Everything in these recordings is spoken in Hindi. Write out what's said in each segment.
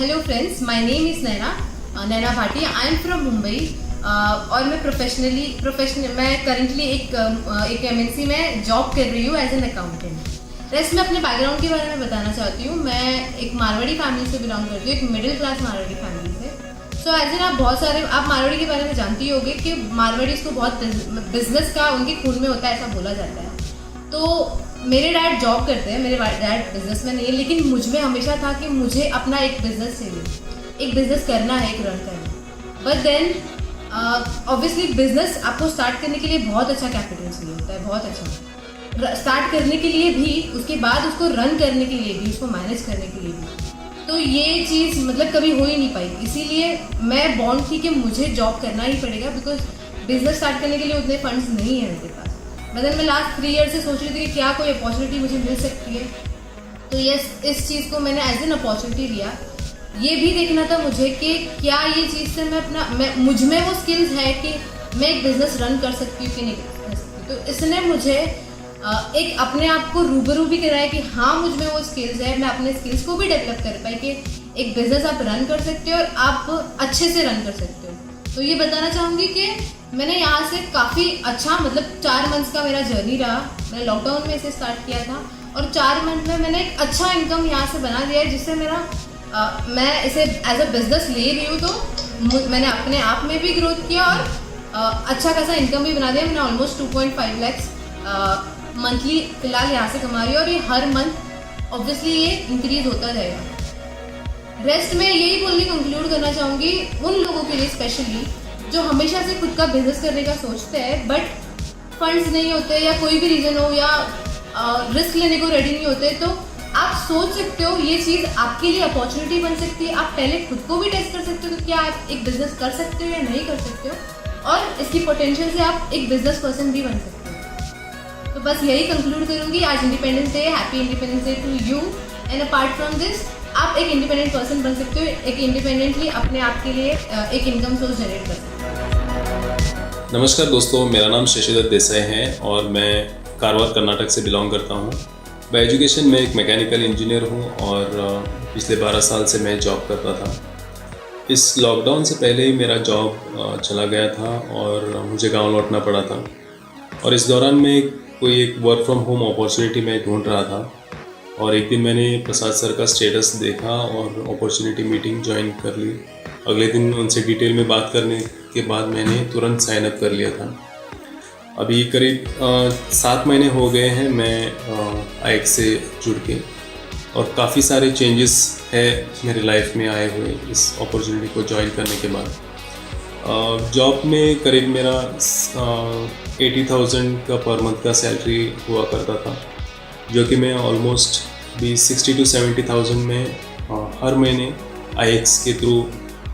Hello friends, my name is Naina Bhati. I am from Mumbai और मैं मैं करंटली एक एमएनसी में जॉब कर रही हूँ एज एन अकाउंटेंट। रेस्ट में अपने बैकग्राउंड के बारे में बताना चाहती हूँ। मैं एक मारवाड़ी फैमिली से बिलोंग करती हूँ, एक मिडिल क्लास मारवाड़ी फैमिली से। सो एज एन आप मारवाड़ी के बारे में जानती होंगे कि मारवाड़ी को बहुत बिजनेस का उनके खून में होता है, ऐसा बोला जाता है। तो मेरे डैड जॉब करते हैं, मेरे डैड बिजनेसमैन नहीं है, लेकिन मुझ में हमेशा था कि मुझे अपना एक बिजनेस चाहिए, एक बिजनेस करना है, एक रन करना है। बट देन ऑब्वियसली बिजनेस आपको स्टार्ट करने के लिए बहुत अच्छा कैपिटल चाहिए होता है, बहुत अच्छा स्टार्ट करने के लिए भी, उसके बाद उसको रन करने के लिए भी, उसको मैनेज करने के लिए भी। तो ये चीज़ मतलब कभी हो ही नहीं पाई, इसीलिए मैं बॉन्ड थी कि मुझे जॉब करना ही पड़ेगा, बिकॉज बिजनेस स्टार्ट करने के लिए उतने फंड्स नहीं है मेरे पास। मतलब मैं लास्ट 3 ईयर से सोच रही थी कि क्या कोई अपॉर्चुनिटी मुझे मिल सकती है। तो इस चीज़ को मैंने एज एन अपॉर्चुनिटी लिया। ये भी देखना था मुझे कि क्या ये चीज़ से मैं मुझ में वो स्किल्स है कि मैं एक बिजनेस रन कर सकती हूँ कि नहीं कर सकती। तो इसने मुझे एक अपने आप को रूबरू भी कराया कि हाँ, मुझ में वो स्किल्स है, मैं अपने स्किल्स को भी डेवलप कर पाई कि एक बिजनेस आप रन कर सकते हो और आप अच्छे से रन कर सकते हो। तो ये बताना चाहूँगी कि मैंने यहाँ से काफ़ी अच्छा, मतलब 4 मंथ्स का मेरा जर्नी रहा। मैंने लॉकडाउन में इसे स्टार्ट किया था और 4 मंथ में मैंने एक अच्छा इनकम यहाँ से बना दिया है, जिससे मैं इसे एज अ बिजनेस ले रही हूँ। तो मैंने अपने आप में भी ग्रोथ किया और अच्छा खासा इनकम भी बना दिया। मैंने ऑलमोस्ट 2.5 लैक्स मंथली फिलहाल यहाँ से कमा रही हूँ और ये हर मंथ ऑब्वियसली ये इंक्रीज होता जाएगा। रेस्ट में यही बोलने कंक्लूड करना चाहूँगी उन लोगों के लिए स्पेशली जो हमेशा से खुद का बिजनेस करने का सोचते हैं, बट फंड्स नहीं होते या कोई भी रीज़न हो या रिस्क लेने को रेडी नहीं होते। तो आप सोच सकते हो ये चीज़ आपके लिए अपॉर्चुनिटी बन सकती है। आप पहले खुद को भी टेस्ट कर सकते हो कि क्या आप एक बिजनेस कर सकते हो या नहीं कर सकते हो, और इसकी पोटेंशियल से आप एक बिजनेस पर्सन भी बन सकते हो। तो बस यही कंक्लूड करूँगी। आज Independence Day, happy Independence Day to you. And apart from this, आप एक इंडिपेंडेंट पर्सन बन सकते हो, एक इंडिपेंडेंटली अपने आप के लिए एक इनकम सोर्स जनरेट कर सकते हो। नमस्कार दोस्तों, मेरा नाम शशिदत्त देसाई है और मैं कारवार कर्नाटक से बिलोंग करता हूँ। बाय एजुकेशन में एक मैकेनिकल इंजीनियर हूँ और पिछले 12 साल से मैं जॉब करता था। इस लॉकडाउन से पहले ही मेरा जॉब चला गया था और मुझे गांव लौटना पड़ा था, और इस दौरान मैं कोई एक वर्क फ्रॉम होम अपॉर्चुनिटी में ढूंढ रहा था। और एक दिन मैंने प्रसाद सर का स्टेटस देखा और अपॉर्चुनिटी मीटिंग ज्वाइन कर ली। अगले दिन उनसे डिटेल में बात करने के बाद मैंने तुरंत साइन अप कर लिया था। अभी करीब 7 महीने हो गए हैं मैं आईएक्स से जुड़ के, और काफ़ी सारे चेंजेस है मेरे लाइफ में आए हुए इस अपॉर्चुनिटी को ज्वाइन करने के बाद। जॉब में करीब मेरा 80,000 का पर मंथ का सैलरी हुआ करता था, जो कि मैं ऑलमोस्ट भी 60 to 70,000 में हर महीने आईएक्स के थ्रू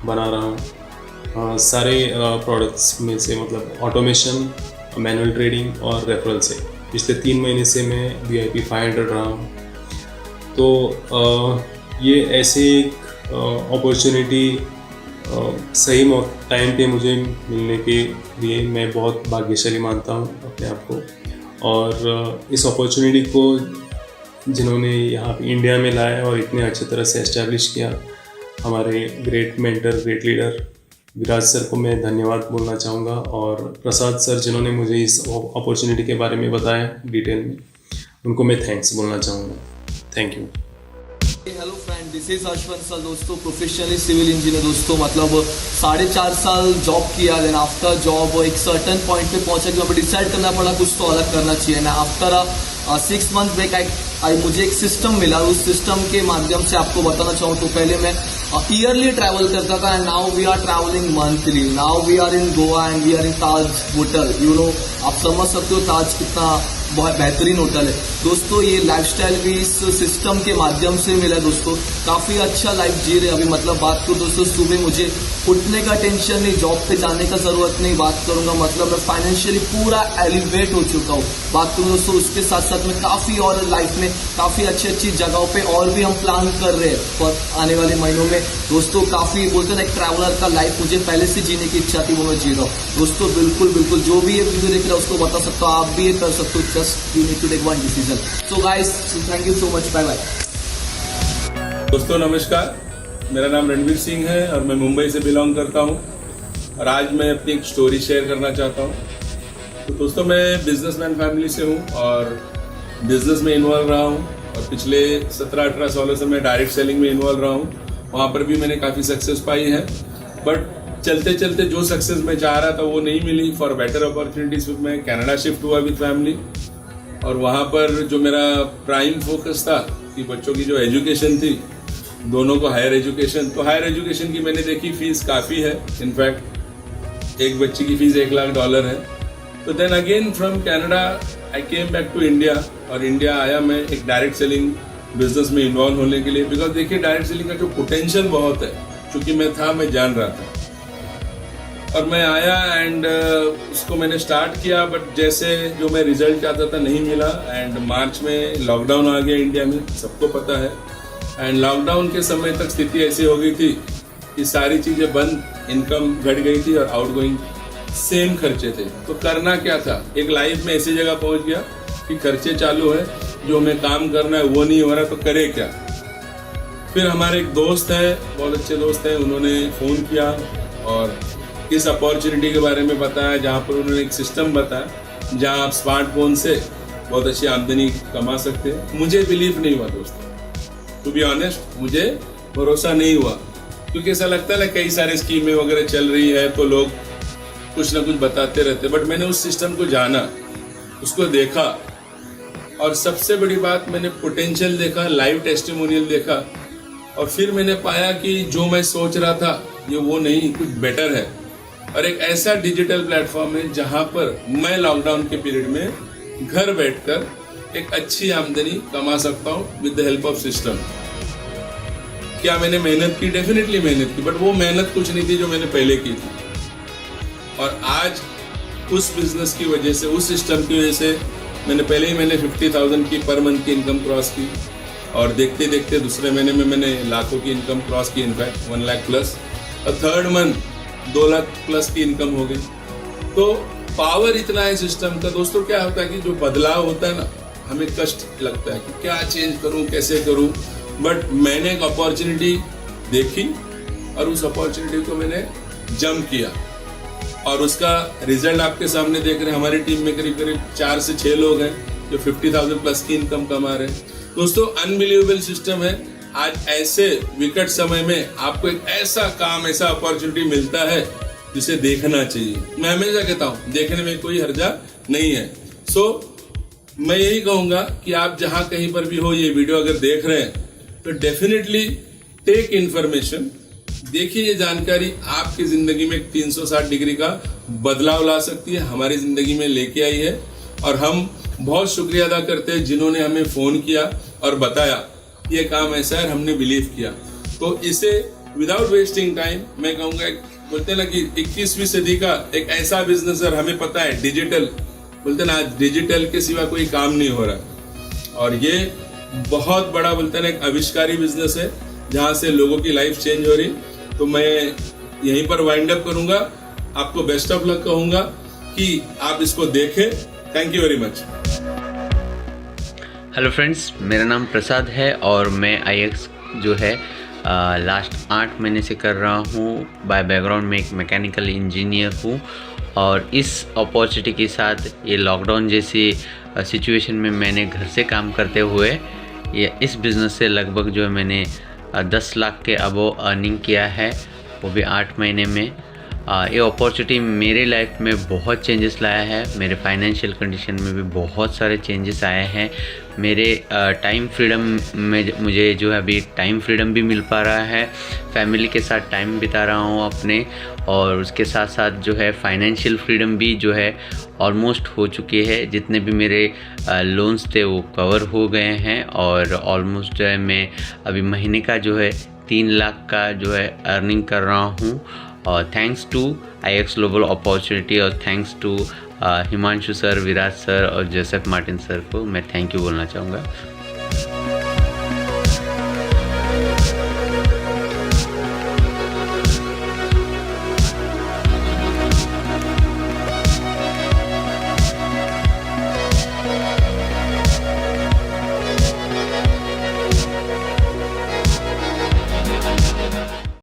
बना रहा हूँ। सारे प्रोडक्ट्स में से, मतलब ऑटोमेशन, मैनुअल ट्रेडिंग और रेफरल से पिछले 3 महीने से मैं VIP 500 रहा हूँ। तो ये ऐसे एक अपॉर्चुनिटी सही टाइम पे मुझे मिलने के लिए मैं बहुत भाग्यशाली मानता हूँ अपने आप को। और इस अपॉर्चुनिटी को जिन्होंने यहाँ पे इंडिया में लाया और इतने अच्छे तरह से एस्टैब्लिश किया, हमारे ग्रेट मेंटर, ग्रेट लीडर विराज सर को मैं धन्यवाद बोलना चाहूँगा, और प्रसाद सर जिन्होंने मुझे इस अपॉर्चुनिटी के बारे में बताया डिटेल में, उनको मैं थैंक्स बोलना चाहूँगा। Thank you. Hello friend, this is Ashwant sir दोस्तों, प्रोफेशनली सिविल इंजीनियर दोस्तों। मतलब 4.5 साल जॉब किया, देन आफ्टर जॉब एक सर्टन पॉइंट पे पहुंचा कि डिसाइड करना पड़ा कुछ तो अलग करना चाहिए ना। आफ्टर 6 मंथ बैक मुझे एक सिस्टम मिला। उस सिस्टम के माध्यम से आपको बताना चाहूँ तो पहले मैं ईयरली ट्रैवल करता था, and now we are travelling monthly. Now we are in Goa and we are in Taj hotel. You know, आप समझ सकते हो ताज कितना बहुत बेहतरीन होटल है दोस्तों। ये लाइफस्टाइल भी इस सिस्टम के माध्यम से मिला दोस्तों। काफ़ी अच्छा लाइफ जी रहे अभी। मतलब बात करूँ दोस्तों, सुबह मुझे उठने का टेंशन नहीं, जॉब पे जाने का ज़रूरत नहीं। बात करूँगा मतलब मैं फाइनेंशियली पूरा एलिवेट हो चुका हूँ। बात करूँ दोस्तों, उसके साथ साथ में काफ़ी और लाइफ में काफ़ी अच्छी अच्छी जगहों पे और भी हम प्लान कर रहे हैं पर आने वाले महीनों में दोस्तों। काफ़ी बोलते हैं ना, एक ट्रैवलर का लाइफ मुझे पहले से जीने की इच्छा थी, वो मैं जी रहा हूँ दोस्तों। बिल्कुल बिल्कुल, जो भी ये वीडियो देख रहा है उसको बता सकता हूँ, आप भी ये कर सकते हो। Just you need to take one decision. So guys, thank you so much, bye bye. दोस्तों नमस्कार, मेरा नाम रणवीर सिंह है और मैं मुंबई से बिलोंग करता हूँ और आज मैं अपनी एक स्टोरी शेयर करना चाहता हूँ। तो दोस्तों, मैं बिजनेसमैन फैमिली से हूँ और बिजनेस में इन्वॉल्व रहा हूँ और पिछले 17-18 सालों से मैं डायरेक्ट सेलिंग में इन्वॉल्व रहा हूँ। वहाँ पर भी मैंने काफ़ी सक्सेस पाई है, बट चलते चलते जो सक्सेस मैं चाह रहा था वो नहीं मिली। फॉर बेटर अपॉर्चुनिटीज मैं कनाडा शिफ्ट हुआ विद फैमिली और वहाँ पर जो मेरा प्राइम फोकस था कि बच्चों की जो एजुकेशन थी, दोनों को हायर एजुकेशन, तो हायर एजुकेशन की मैंने देखी फीस काफ़ी है। इनफैक्ट एक बच्ची की फीस $1 लाख है। तो then again from Canada I came back to India और इंडिया आया मैं एक डायरेक्ट सेलिंग बिजनेस में इन्वॉल्व होने के लिए। बिकॉज देखिए, डायरेक्ट सेलिंग का जो पोटेंशियल बहुत है, क्योंकि मैं जान रहा था और मैं आया एंड उसको मैंने स्टार्ट किया, बट जैसे जो मैं रिजल्ट चाहता था नहीं मिला। एंड मार्च में लॉकडाउन आ गया इंडिया में, सबको पता है। एंड लॉकडाउन के समय तक स्थिति ऐसी हो गई थी कि सारी चीज़ें बंद, इनकम घट गई थी और आउटगोइंग सेम खर्चे थे। तो करना क्या था, एक लाइफ में ऐसी जगह पहुंच गया कि खर्चे चालू है, जो हमें काम करना है वो नहीं हो रहा, तो करे क्या। फिर हमारे एक दोस्त है, बहुत अच्छे दोस्त हैं, उन्होंने फ़ोन किया और इस अपॉर्चुनिटी के बारे में बताया, जहाँ पर उन्होंने एक सिस्टम बताया जहाँ आप स्मार्टफोन से बहुत अच्छी आमदनी कमा सकते हैं। मुझे बिलीव नहीं हुआ दोस्तों, टू बी ऑनेस्ट, मुझे भरोसा नहीं हुआ, क्योंकि ऐसा लगता है ना कई सारे स्कीमें वगैरह चल रही है तो लोग कुछ ना कुछ बताते रहते। बट मैंने उस सिस्टम को जाना, उसको देखा और सबसे बड़ी बात, मैंने पोटेंशियल देखा, लाइव टेस्टिमोनियल देखा और फिर मैंने पाया कि जो मैं सोच रहा था ये वो नहीं, कुछ बेटर है। और एक ऐसा डिजिटल प्लेटफॉर्म है जहां पर मैं लॉकडाउन के पीरियड में घर बैठकर एक अच्छी आमदनी कमा सकता हूं with the help of system. क्या मैंने मेहनत की? डेफिनेटली मेहनत की, बट वो मेहनत कुछ नहीं थी जो मैंने पहले की थी। और आज उस बिजनेस की वजह से, उस सिस्टम की वजह से मैंने 50,000 की पर मंथ की इनकम क्रॉस की और देखते देखते दूसरे महीने में मैंने लाखों की इनकम क्रॉस की, इनफैक्ट 1 लाख प्लस, और थर्ड मंथ 2 लाख प्लस की इनकम हो गई। तो पावर इतना है सिस्टम का। दोस्तों, क्या होता है कि जो बदलाव होता है ना, हमें कष्ट लगता है कि क्या चेंज करूं, कैसे करूं, बट मैंने एक अपॉर्चुनिटी देखी और उस अपॉर्चुनिटी को मैंने जंप किया और उसका रिजल्ट आपके सामने देख रहे हैं। हमारी टीम में करीब करीब 4 से 6 लोग हैं जो 50,000 प्लस की इनकम कमा रहे हैं। दोस्तों, अनबिलीवेबल सिस्टम है। आज ऐसे विकट समय में आपको एक ऐसा काम, ऐसा अपॉर्चुनिटी मिलता है जिसे देखना चाहिए। मैं हमेशा कहता हूं, देखने में कोई हर्जा नहीं है। सो मैं यही कहूंगा कि आप जहां कहीं पर भी हो, ये वीडियो अगर देख रहे हैं तो डेफिनेटली टेक इन्फॉर्मेशन, देखिए ये जानकारी आपकी जिंदगी में 360 डिग्री का बदलाव ला सकती है, हमारी जिंदगी में लेके आई है। और हम बहुत शुक्रिया अदा करते हैं जिन्होंने हमें फोन किया और बताया ये काम ऐसा है, हमने बिलीव किया। तो इसे विदाउट वेस्टिंग टाइम, मैं कहूँगा, बोलते ना कि 21वीं सदी का एक ऐसा बिजनेस है, हमें पता है डिजिटल, बोलते ना आज डिजिटल के सिवा कोई काम नहीं हो रहा और ये बहुत बड़ा, बोलते ना, एक आविष्कारी बिजनेस है जहाँ से लोगों की लाइफ चेंज हो रही। तो मैं यहीं पर वाइंड अप करूंगा, आपको बेस्ट ऑफ लक कहूंगा कि आप इसको देखें। Thank you very much. Hello friends, मेरा नाम प्रसाद है और मैं IX जो है लास्ट 8 महीने से कर रहा हूँ। बाय बैकग्राउंड में एक मैकेनिकल इंजीनियर हूँ और इस अपॉर्चुनिटी के साथ ये लॉकडाउन जैसी सिचुएशन में मैंने घर से काम करते हुए ये इस बिज़नेस से लगभग जो है मैंने 10 लाख के अबव अर्निंग किया है, वो भी 8 महीने में। ये अपॉर्चुनिटी मेरे लाइफ में बहुत चेंजेस लाया है। मेरे फाइनेंशियल कंडीशन में भी बहुत सारे चेंजेस आए हैं। मेरे टाइम फ्रीडम में मुझे जो है अभी टाइम फ्रीडम भी मिल पा रहा है, फैमिली के साथ टाइम बिता रहा हूँ अपने, और उसके साथ साथ जो है फाइनेंशियल फ्रीडम भी जो है ऑलमोस्ट हो चुकी है। जितने भी मेरे लोन्स थे वो कवर हो गए हैं और ऑलमोस्ट जो है मैं अभी महीने का जो है 3 लाख का जो है अर्निंग कर रहा हूँ। और thanks to IX global opportunity और thanks to Himanshu sir, Viraj sir और जोसेफ मार्टिन सर को मैं थैंक यू बोलना चाहूँगा।